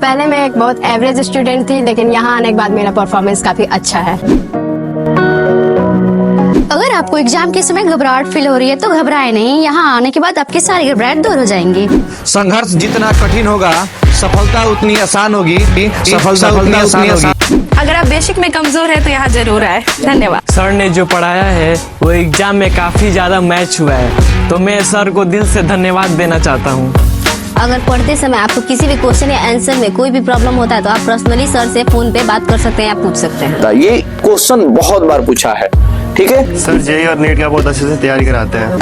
पहले मैं एक बहुत एवरेज स्टूडेंट थी, लेकिन यहाँ आने के बाद मेरा परफॉर्मेंस काफी अच्छा है। अगर आपको एग्जाम के समय घबराहट फील हो रही है तो घबराए नहीं, यहाँ आने के बाद आपकी सारी घबराहट दूर हो जाएंगी। संघर्ष जितना कठिन होगा सफलता उतनी आसान होगी। सफलता उतनी आसान होगी। अगर आप बेसिक में कमजोर है तो यहाँ जरूर आए। धन्यवाद। सर ने जो पढ़ाया है वो एग्जाम में काफी ज्यादा मैच हुआ है, तो मैं सर को दिल से धन्यवाद देना चाहता हूँ। अगर पढ़ते समय आपको किसी भी क्वेश्चन या आंसर में कोई भी प्रॉब्लम होता है तो आप पर्सनली सर से फोन पे बात कर सकते हैं या पूछ सकते हैं। ये क्वेश्चन बहुत बार पूछा है, ठीक है। सर जेईई और नीट का बहुत अच्छे से तैयारी कराते हैं।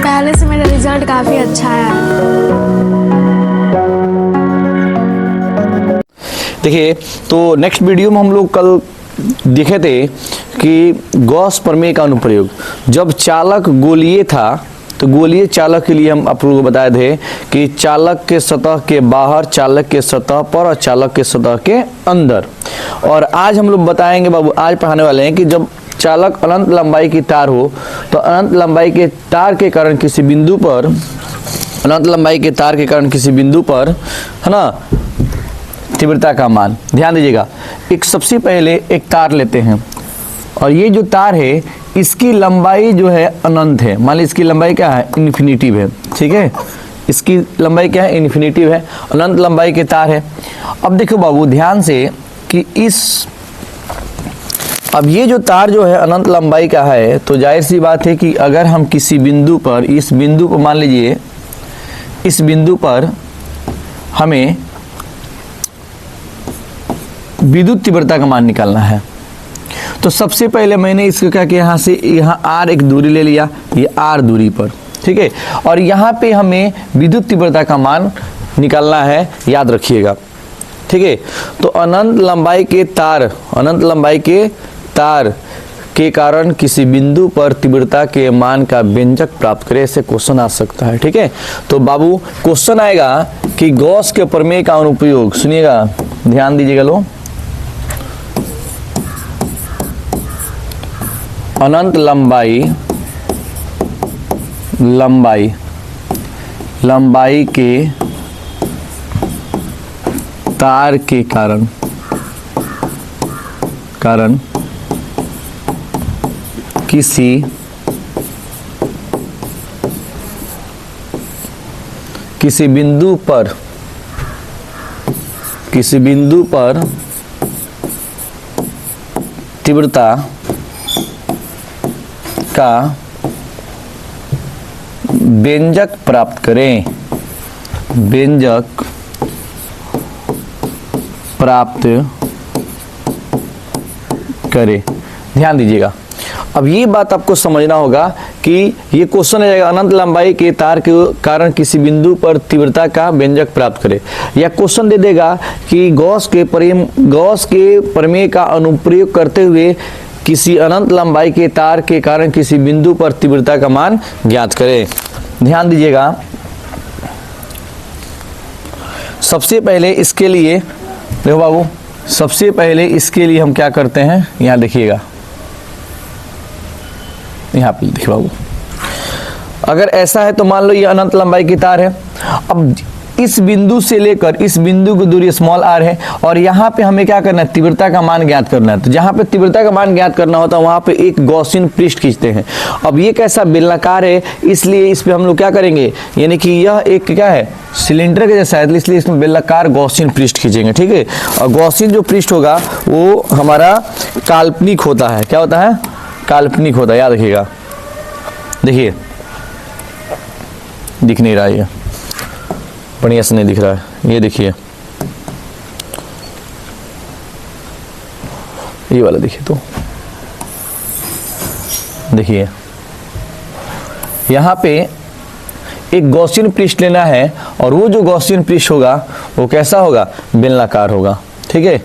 पहले से मेरा रिजल्ट काफी अच्छा है। देखिए, तो नेक्स्ट वीडियो में हम लोग कल देखे थे कि गॉस प्रमेय का अनुप्रयोग। जब चालक गोलीय था तो गोलीय चालक के लिए हम आप लोगों को बताए थे कि चालक के सतह के बाहर, चालक के सतह पर और चालक के सतह के अंदर। और आज हम लोग बताएंगे बाबू, आज पढ़ाने वाले हैं कि जब चालक अनंत लंबाई की तार हो तो अनंत लंबाई के तार के कारण किसी बिंदु पर, अनंत लंबाई के तार के कारण किसी बिंदु पर, है ना, तीव्रता का मान। ध्यान दीजिएगा, एक सबसे पहले एक तार लेते हैं और ये जो तार है इसकी लंबाई जो है अनंत है। मान लीजिए इसकी लंबाई क्या है, इन्फिनिटिव है, ठीक है। इसकी लंबाई क्या है, इन्फिनिटिव है, अनंत लंबाई के तार है। अब देखो बाबू ध्यान से कि अब ये जो तार जो है अनंत लंबाई का है, तो जाहिर सी बात है कि अगर हम किसी बिंदु पर, इस बिंदु पर मान लीजिए इस बिंदु पर हमें विद्युत तीव्रता का मान निकालना है, तो सबसे पहले मैंने इसको क्या किया, यहाँ से यहाँ r एक दूरी ले लिया, ये r दूरी पर, ठीक है। और यहाँ पे हमें विद्युत तीव्रता का मान निकालना है, याद रखिएगा, ठीक है। तो अनंत लंबाई के तार, अनंत लंबाई के तार के कारण किसी बिंदु पर तीव्रता के मान का व्यंजक प्राप्त करें, ऐसे क्वेश्चन आ सकता है, ठीक है। तो बाबू क्वेश्चन आएगा कि गॉस के प्रमेय का अनुप्रयोग, सुनिएगा, ध्यान दीजिएगा लो। अनंत लंबाई के तार के कारण किसी बिंदु पर तीव्रता का व्यंजक प्राप्त करें, व्यंजक प्राप्त करें। ध्यान दीजिएगा, अब ये बात आपको समझना होगा कि ये क्वेश्चन आ जाएगा अनंत लंबाई के तार के कारण किसी बिंदु पर तीव्रता का व्यंजक प्राप्त करें, या क्वेश्चन दे देगा कि गॉस के प्रमेय का अनुप्रयोग करते हुए किसी अनंत लंबाई के तार के कारण किसी बिंदु पर तीव्रता का मान ज्ञात करें। ध्यान दीजिएगा, सबसे पहले इसके लिए देखो बाबू, सबसे पहले इसके लिए हम क्या करते हैं, यहाँ देखिएगा, यहाँ पे देखिए बाबू, अगर ऐसा है तो मान लो ये अनंत लंबाई की तार है। अब इस बिंदु से लेकर इस बिंदु की दूरी स्मॉल r है और यहाँ पे हमें क्या करना है, तीव्रता का मान ज्ञात करना है। तो जहाँ पे तीव्रता का मान ज्ञात करना होता है वहाँ पे एक गॉसियन पृष्ठ खींचते हैं। अब ये कैसा बेलनाकार है, इसलिए इस पे हम लोग क्या करेंगे, यानी कि यह एक क्या है, सिलेंडर के जैसा है, इसलिए इसमें बेलनाकार गॉसियन पृष्ठ खींचेंगे, ठीक है। और गॉसियन जो पृष्ठ होगा वो हमारा काल्पनिक होता है। क्या होता है, काल्पनिक होता है, याद रखिएगा। देखिए दिख नहीं रहा, ये बढ़िया से नहीं दिख रहा है, ये देखिए, ये वाला देखिए, तो देखिए यहाँ पे एक गॉसियन पृष्ठ लेना है और वो जो गॉसियन पृष्ठ होगा वो कैसा होगा, बेलनाकार होगा, ठीक है।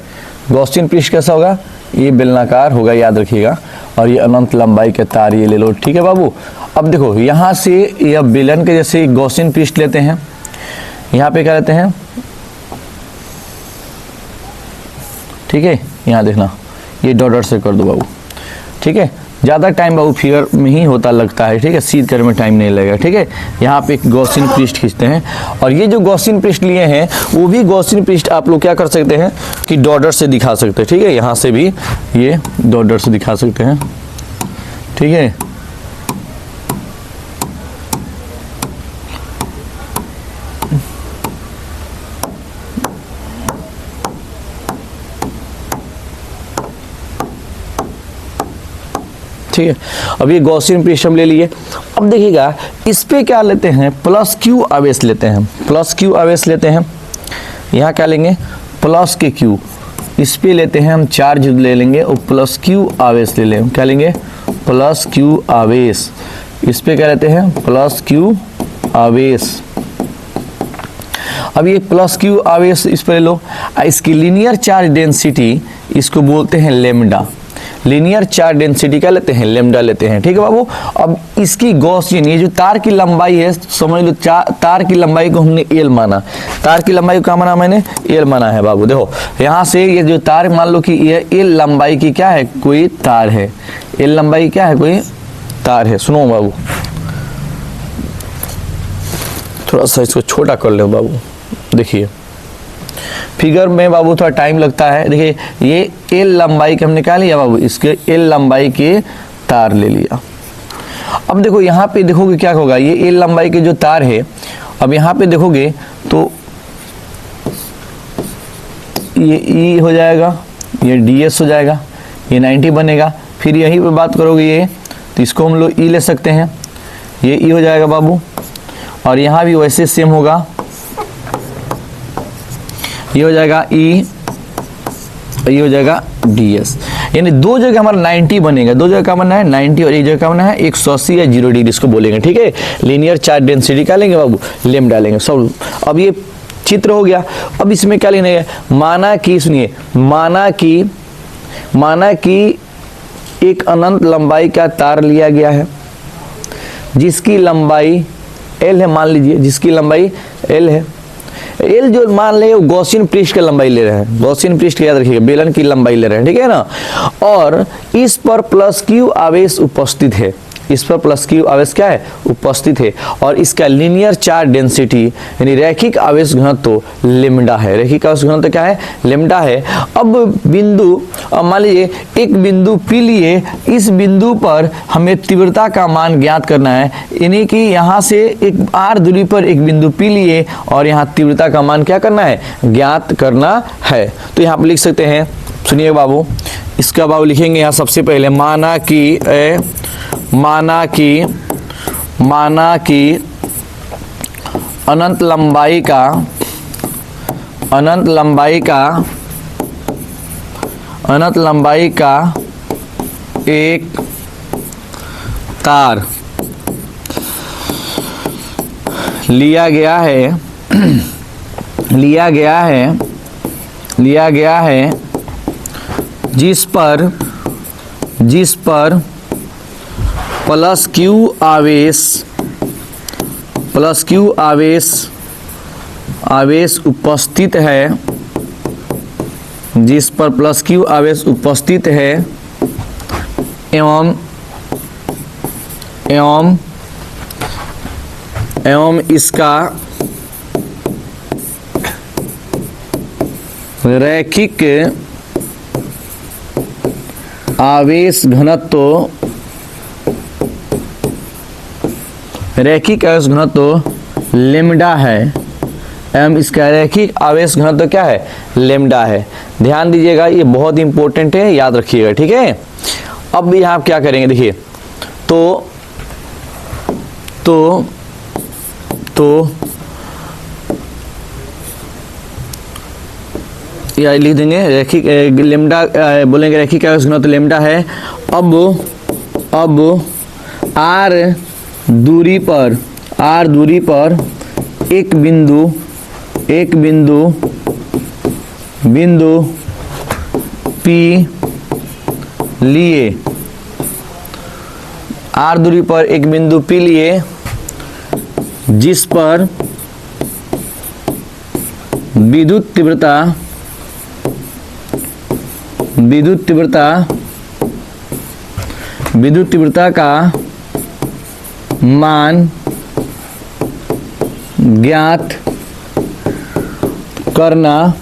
गॉसियन पृष्ठ कैसा होगा, ये बेलनाकार होगा, याद रखिएगा। और ये अनंत लंबाई के तार ये ले लो, ठीक है बाबू। अब देखो यहाँ से यह बेलन के जैसे गॉसियन पृष्ठ लेते हैं, यहाँ पे क्या लेते हैं, ठीक है। यहाँ देखना, ये डॉट डॉट से कर दो बाबू, ठीक है। ज़्यादा टाइम बाबू फिगर में ही होता लगता है, ठीक है, सीध करने में टाइम नहीं लगेगा, ठीक है। यहाँ पे एक गॉसियन पृष्ठ खींचते हैं, और ये जो गॉसियन पृष्ठ लिए हैं वो भी गॉसियन पृष्ठ आप लोग क्या कर सकते हैं कि डॉटर से दिखा सकते हैं, ठीक है। यहाँ से भी ये डॉटर से दिखा सकते हैं, ठीक है। ठीक है, अब ये गॉसियन पृष्ठ हम ले लिए। अब देखिएगा इस पे क्या लेते हैं, प्लस क्यू आवेश लेते हैं, प्लस क्यू आवेश लेते हैं। यहाँ क्या लेंगे, प्लस के क्यू, इस पे लेते हैं हम चार्ज ले लेंगे और प्लस क्यू आवेश ले लेंगे। क्या लेंगे, प्लस क्यू आवेश। इस पे क्या लेते हैं, प्लस क्यू आवेश। अब ये प्लस क्यू आवेश इस पर ले लो। इसकी लीनियर चार्ज डेंसिटी इसको बोलते हैं लेमडा। लीनियर चार्ज डेंसिटी क्या लेते हैं, लेमडा लेते हैं, ठीक है बाबू। अब इसकी गॉसियन, ये जो तार की लंबाई है, समझ लो तार की लंबाई को हमने एल माना, तार की लंबाई को क्या माना मैंने, एल माना है बाबू। देखो यहाँ से ये जो तार मान लो कि ये एल लंबाई की क्या है, कोई तार है, एल लंबाई क्या है, कोई तार है। सुनो बाबू, थोड़ा सा इसको छोटा कर लो बाबू। देखिए फिगर में बाबू थोड़ा टाइम लगता है। देखिए ये एल लंबाई के हमने क्या लिया बाबू, इसके एल लंबाई के तार ले लिया। अब देखो यहाँ पे देखोगे क्या होगा, ये एल लंबाई के जो तार है, अब यहाँ पे देखोगे तो ये ई हो जाएगा, ये ds हो जाएगा, ये 90 बनेगा। फिर यहीं पे बात करोगे ये, तो इसको हम लोग ई ले सकते हैं, ये ई हो जाएगा बाबू। और यहाँ भी वैसे सेम होगा, ये हो जाएगा ई, ये हो जाएगा ds। यानी दो जगह हमारा 90 बनेगा, दो जगह क्या बनना है 90 और एक जगह क्या बनना है 180 या 0 डिग्री इसको बोलेंगे, ठीक है। लीनियर चार्ज डेंसिटी क्या लेंगे बाबू, लेम डालेंगे सब। अब ये चित्र हो गया। अब इसमें क्या लेना है, माना कि सुनिए, माना कि एक अनंत लंबाई का तार लिया गया है जिसकी लंबाई l है, मान लीजिए जिसकी लंबाई l है। एल जो मान ले वो गॉसियन पृष्ठ की लंबाई ले रहे हैं, गॉसियन पृष्ठ याद रखिएगा, बेलन की लंबाई ले रहे हैं, ठीक है ना। और इस पर प्लस क्यू आवेश उपस्थित है, इस पर प्लस क्यू आवेश क्या है, उपस्थित है। और इसका लीनियर चार्ज डेंसिटी यानी रैखिक आवेश घनत्व लेमडा है, रैखिक आवेश घनत्व क्या है, लेमडा है। अब बिंदु, मान लीजिए एक बिंदु पी लिए, इस बिंदु पर हमें तीव्रता का मान ज्ञात करना है, यानी कि यहाँ से एक r दूरी पर एक बिंदु पी लिए और यहाँ तीव्रता का मान क्या करना है, ज्ञात करना है। तो यहाँ पर लिख सकते हैं, सुनिए बाबू, इसका बाबू लिखेंगे यहाँ सबसे पहले, माना कि अनंत लंबाई का एक तार लिया गया है जिस पर प्लस क्यू आवेश उपस्थित है, जिस पर प्लस क्यू आवेश उपस्थित है एवं इसका रैखिक आवेश घनत्व लेमडा है, एवं इसका रैखिक आवेश घनत्व क्या है, लेमडा है। ध्यान दीजिएगा, ये बहुत इंपॉर्टेंट है, याद रखिएगा, ठीक है। अब यहाँ आप क्या करेंगे, देखिए तो या लिख देंगे रैखिक लेमडा, बोलेंगे रैखिक आवेश घनत्व लेमडा है। अब r दूरी पर एक बिंदु P लिए, r दूरी पर एक बिंदु P लिए जिस पर विद्युत विद्युत तीव्रता का मान ज्ञात करना,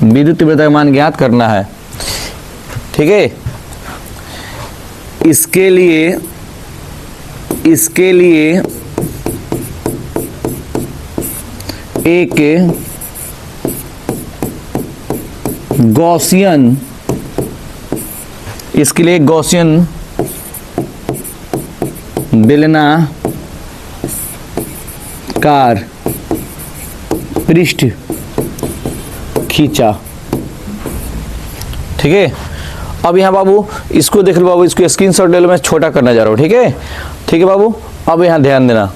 विद्युत तीव्रता का मान ज्ञात करना है। ठीक है, इसके लिए एक गॉसियन, इसके लिए गॉसियन बेलनाकार पृष्ठ खींचा। ठीक है, अब यहाँ बाबू इसको देख लो बाबू, इसको स्क्रीनशॉट ले लो, मैं छोटा करना जा रहा हूँ। ठीक है, ठीक है बाबू, अब यहाँ ध्यान देना।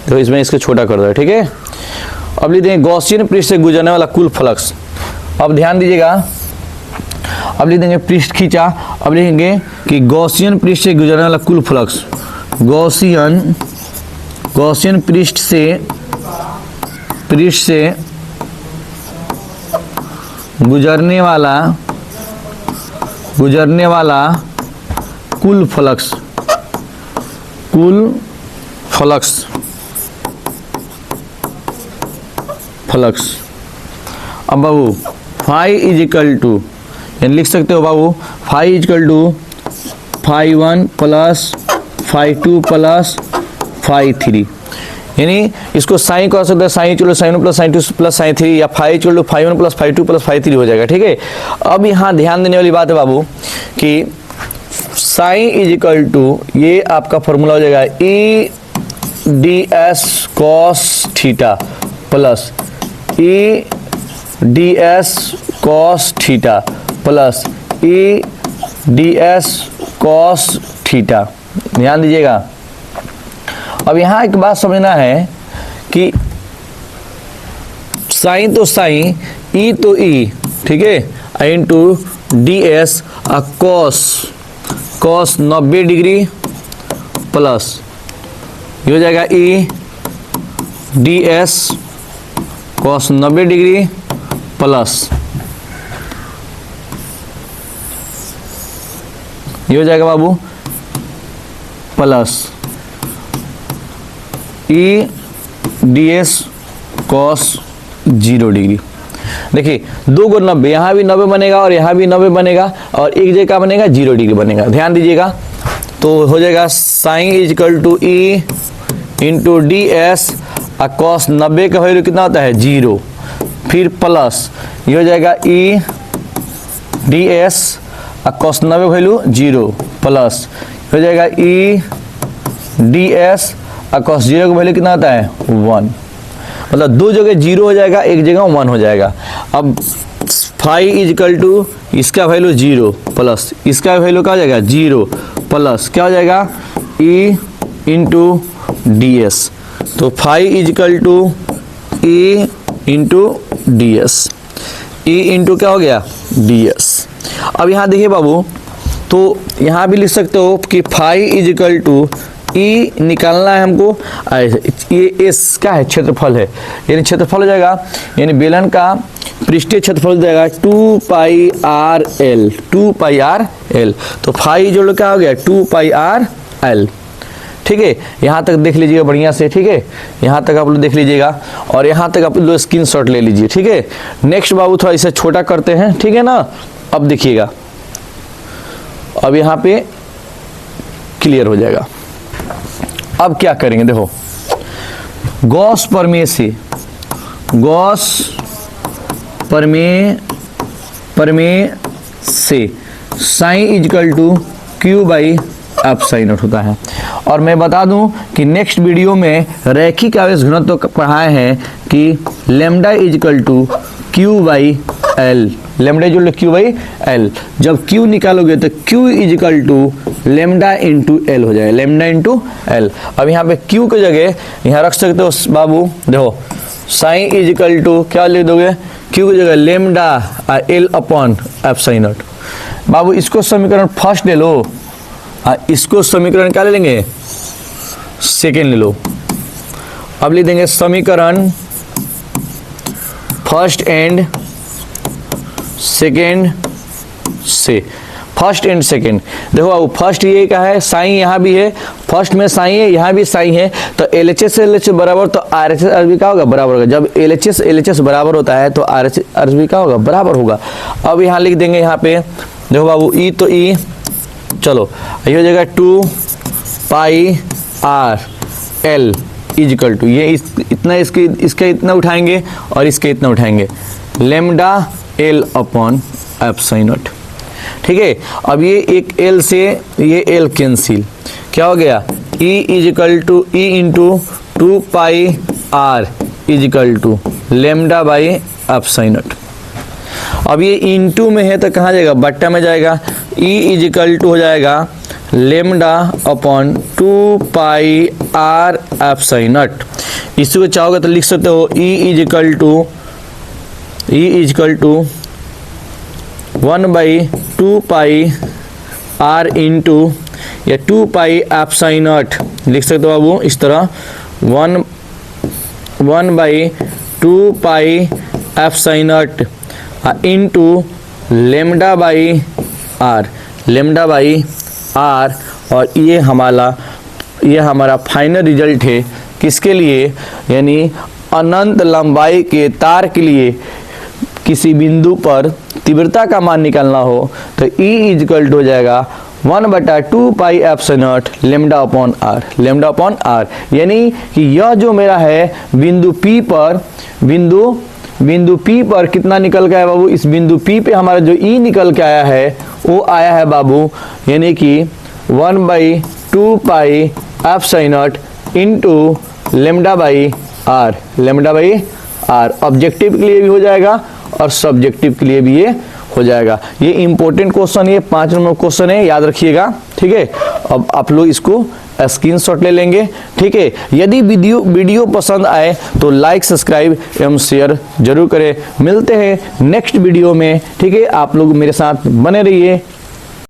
तो इसमें इसको छोटा कर दो। ठीक है, अब लिख देंगे गॉसियन पृष्ठ से गुजरने वाला कुल फ्लक्स। अब ध्यान दीजिएगा, अब लिख देंगे पृष्ठ खींचा, अब लिखेंगे कि गॉसियन पृष्ठ से गुजरने वाला कुल फ्लक्स, गॉसियन पृष्ठ से गुजरने वाला कुल फ्लक्स, अब बाबू फाई इज इक्वल टू, यानी लिख सकते हो बाबू phi is equal to phi 1 plus phi 2 plus phi 3, यानी इसको साइन कर सकते हैं, साइन चलो sine 1 plus sine 2 plus sine 3, या फाई चलो phi 1 plus phi 2 plus phi 3 हो जाएगा। ठीक है, अब यहाँ ध्यान देने वाली बात है बाबू कि साइन इज इक्वल टू, ये आपका फॉर्मूला हो जाएगा E D S cos theta plus E D S cos theta plus E D S cos theta. ध्यान दीजिएगा, अब यहाँ एक बात समझना है कि साइन तो साइन, ई तो ई, ठीक है, into D S cos 90 degree plus ये हो जाएगा E D S cos 90 degree plus ये हो जाएगा बाबू plus E D S cos 0 degree. देखिए 2 गुण 90, यहाँ भी 90 बनेगा और यहाँ भी 90 बनेगा और एक जगह बनेगा 0 डिग्री बनेगा। ध्यान दीजिएगा, तो हो जाएगा sine is equal to E into D S और कॉस 90 का वैल्यू कितना होता है 0, फिर प्लस ये हो जाएगा ई डी एस और कॉस 90 वैल्यू 0 प्लस हो जाएगा ई डी एस और कॉस 0 का वैल्यू कितना आता है 1, मतलब 2 जगह 0 हो जाएगा, एक जगह 1 हो जाएगा। अब फाई इज इक्वल टू इसका वैल्यू 0 प्लस इसका वैल्यू क्या हो जाएगा 0 प्लस क्या हो जाएगा ई इंटू डी एस, तो phi is equal to E into D S, E into क्या हो गया डी एस। अब यहाँ देखिए बाबू, तो यहाँ भी लिख सकते हो कि फाई इज इक्वल टू ई निकालना है हमको, ये एस क्या है क्षेत्रफल है, यानी क्षेत्रफल हो जाएगा, यानी बेलन का पृष्ठीय क्षेत्रफल हो जाएगा 2 पाई आर एल, 2 पाई आर एल, तो फाई जो क्या हो गया 2 पाई आर एल। ठीक है, यहाँ तक देख लीजिएगा बढ़िया से। ठीक है, यहाँ तक आप लोग देख लीजिएगा और यहाँ तक आप लोग स्क्रीनशॉट ले लीजिए। ठीक है, नेक्स्ट बाबू थोड़ा इसे छोटा करते हैं। ठीक है ना, अब देखिएगा, अब यहाँ पे क्लियर हो जाएगा। अब क्या करेंगे, देखो गॉस प्रमेय से, गॉस प्रमेय से sine is equal to Q by F sine naught होता है। और मैं बता दूं कि नेक्स्ट वीडियो में रैखिक आवेश घनत्व तो पढ़ाए हैं कि lambda is equal to Q by L, lambda is equal to Q by L. जब क्यू निकालोगे तो Q is equal to lambda into L हो जाएगा, लेमडा इंटू एल। अब यहाँ पे क्यू की जगह यहाँ रख सकते हो बाबू, देखो साइन इज इक्वल टू क्या लिख दोगे, क्यू की जगह लेमडा और L upon F sine naught. बाबू इसको समीकरण फर्स्ट ले लो, इसको समीकरण क्या ले लेंगे सेकेंड ले लो। अब लिख देंगे समीकरण फर्स्ट एंड सेकेंड से, फर्स्ट एंड सेकेंड। देखो अब फर्स्ट ये क्या है, साइन यहाँ भी है, फर्स्ट में साइन है, यहाँ भी साइन है, तो LHS से LHS बराबर, तो RHS RHB क्या होगा, बराबर होगा। जब LHS LHS बराबर होता है तो RHS RHB क्या होगा, बराबर होगा। अब यहाँ लिख देंगे, यहाँ पे देखो बाबू E तो E, चलो ये हो जाएगा 2 pi R L is equal to, ये इतना इसके इतना उठाएंगे और इसके इतना उठाएंगे, lambda L upon epsilon not. ठीक है, अब ये एक L से ये L कैंसिल, क्या हो गया, E is equal to E into 2 pi R is equal to lambda by epsilon naught. अब ये इंटू में है तो कहाँ जाएगा, बट्टा में जाएगा। E इजिकल टू हो जाएगा lambda upon 2 pi R epsilon naught. इसको चाहोगे तो लिख सकते हो E is equal to 1/2 pi R into या 2 पाई एप्सिलॉन नॉट लिख सकते हो बाबू इस तरह, 1/2 pi epsilon not into lambda by R। और ये हमारा फाइनल रिजल्ट है किसके लिए, यानी अनंत लंबाई के तार के लिए किसी बिंदु पर तीव्रता का मान निकालना हो तो E इजिकल टू हो जाएगा 1/2 pi epsilon not lambda upon R। यानी कि यह जो मेरा है बिंदु P पर कितना निकल के आया बाबू, इस बिंदु P पे हमारा जो E निकल के आया है वो आया है बाबू, यानी कि 1/2 pi epsilon not into lambda by R। Objective के लिए भी हो जाएगा और सब्जेक्टिव के लिए भी ये हो जाएगा। ये इंपॉर्टेंट क्वेश्चन, ये 5 नंबर क्वेश्चन है, याद रखिएगा। ठीक है, अब आप लोग इसको स्क्रीनशॉट ले लेंगे। ठीक है, यदि वीडियो पसंद आए तो लाइक, सब्सक्राइब एवं शेयर जरूर करें। मिलते हैं नेक्स्ट वीडियो में। ठीक है, आप लोग मेरे साथ बने रहिए।